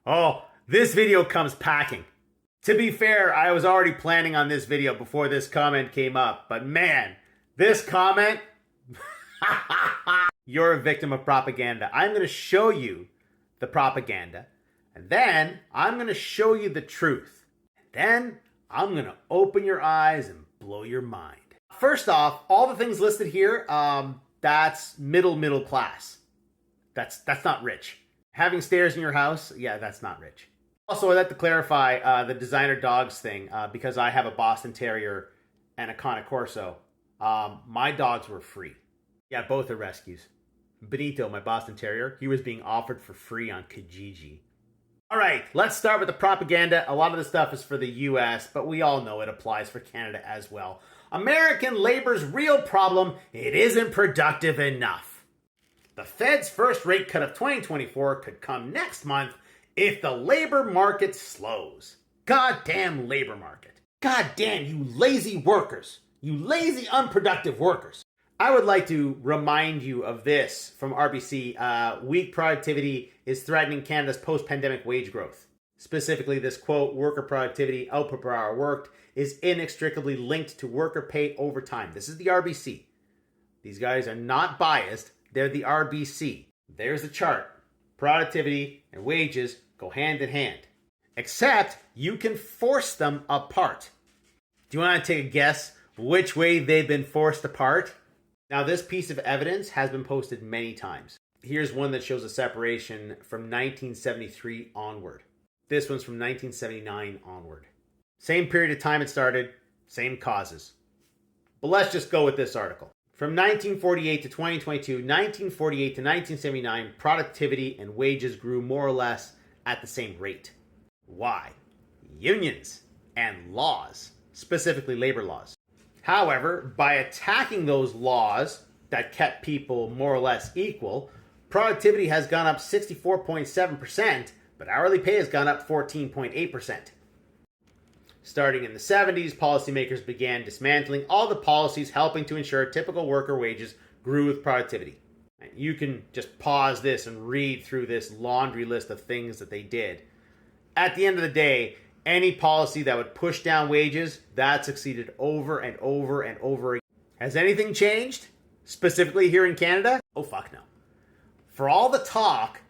Oh, this video comes packing. To be fair, I was already planning on this video before this comment came up, but man, this comment, you're a victim of propaganda. I'm going to show you the propaganda, and then I'm going to show you the truth. And then I'm going to open your eyes and blow your mind. First off, all the things listed here, that's middle class. That's not rich. Having stairs in your house, yeah, that's not rich. Also, I'd like to clarify the designer dogs thing because I have a Boston Terrier and a Cane Corso. My dogs were free. Yeah, both are rescues. Benito, my Boston Terrier, he was being offered for free on Kijiji. All right, let's start with the propaganda. A lot of the stuff is for the US, but we all know it applies for Canada as well. American labor's real problem, it isn't productive enough. The Fed's first rate cut of 2024 could come next month if the labor market slows. Goddamn labor market. Goddamn you lazy workers. You lazy unproductive workers. I would like to remind you of this from RBC. Weak productivity is threatening Canada's post-pandemic wage growth. Specifically, this quote, worker productivity, output per hour worked, is inextricably linked to worker pay over time. This is the RBC. These guys are not biased. They're the RBC. There's the chart. Productivity and wages go hand in hand. Except you can force them apart. Do you want to take a guess which way they've been forced apart? Now, this piece of evidence has been posted many times. Here's one that shows a separation from 1973 onward. This one's from 1979 onward. Same period of time it started, same causes. But let's just go with this article. From 1948 to 2022, 1948 to 1979, productivity and wages grew more or less at the same rate. Why? Unions and laws, specifically labor laws. However, by attacking those laws that kept people more or less equal, productivity has gone up 64.7%, but hourly pay has gone up 14.8%. Starting in the 70s, policymakers began dismantling all the policies helping to ensure typical worker wages grew with productivity. You can just pause this and read through this laundry list of things that they did. At the end of the day, any policy that would push down wages, that succeeded over and over and over again. Has anything changed? Specifically here in Canada? Oh, fuck no. For all the talk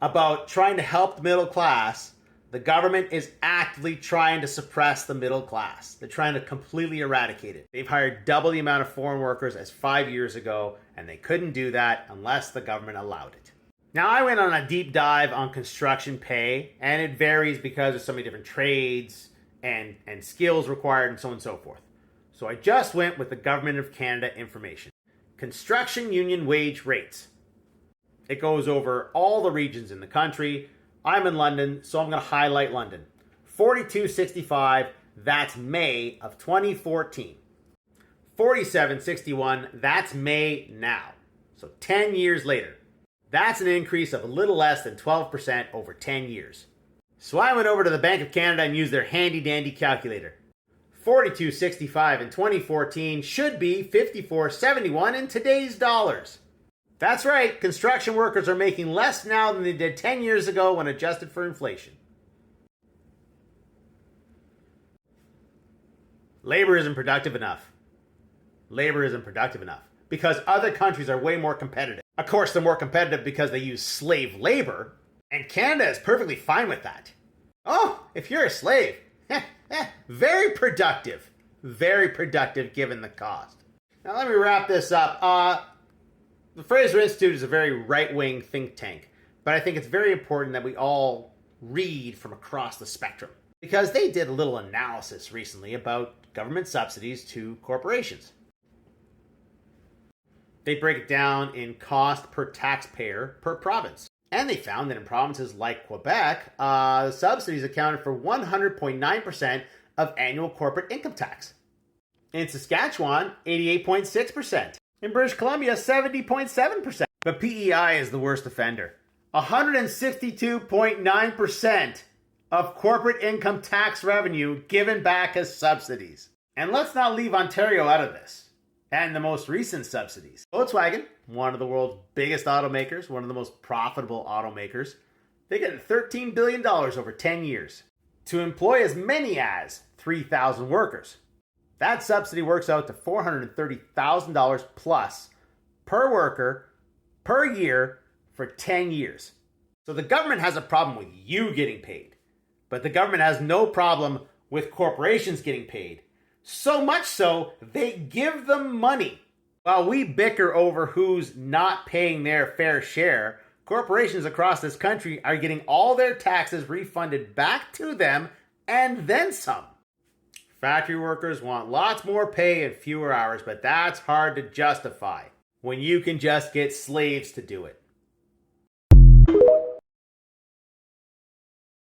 about trying to help the middle class, the government is actively trying to suppress the middle class. They're trying to completely eradicate it. They've hired double the amount of foreign workers as 5 years ago, and they couldn't do that unless the government allowed it. Now, I went on a deep dive on construction pay, and it varies because there's so many different trades and skills required and so on and so forth. So I just went with the Government of Canada information. Construction union wage rates. It goes over all the regions in the country. I'm in London, so I'm going to highlight London. 42.65, that's May of 2014. 47.61, that's May now. So 10 years later. That's an increase of a little less than 12% over 10 years. So I went over to the Bank of Canada and used their handy-dandy calculator. 42.65 in 2014 should be 54.71 in today's dollars. That's right, construction workers are making less now than they did 10 years ago when adjusted for inflation. Labor isn't productive enough. Labor isn't productive enough because other countries are way more competitive. Of course, they're more competitive because they use slave labor, and Canada is perfectly fine with that. Oh, if you're a slave, very productive. Very productive given the cost. Now let me wrap this up. The Fraser Institute is a very right-wing think tank, but I think it's very important that we all read from across the spectrum because they did a little analysis recently about government subsidies to corporations. They break it down in cost per taxpayer per province. And they found that in provinces like Quebec, the subsidies accounted for 100.9% of annual corporate income tax. In Saskatchewan, 88.6%. In British Columbia, 70.7%. But PEI is the worst offender. 162.9% of corporate income tax revenue given back as subsidies. And let's not leave Ontario out of this. And the most recent subsidies. Volkswagen, one of the world's biggest automakers, one of the most profitable automakers, They get $13 billion over 10 years to employ as many as 3,000 workers. That subsidy works out to $430,000 plus per worker per year for 10 years. So the government has a problem with you getting paid, but the government has no problem with corporations getting paid. So much so, they give them money. While we bicker over who's not paying their fair share, corporations across this country are getting all their taxes refunded back to them and then some. Factory workers want lots more pay and fewer hours, but that's hard to justify when you can just get slaves to do it.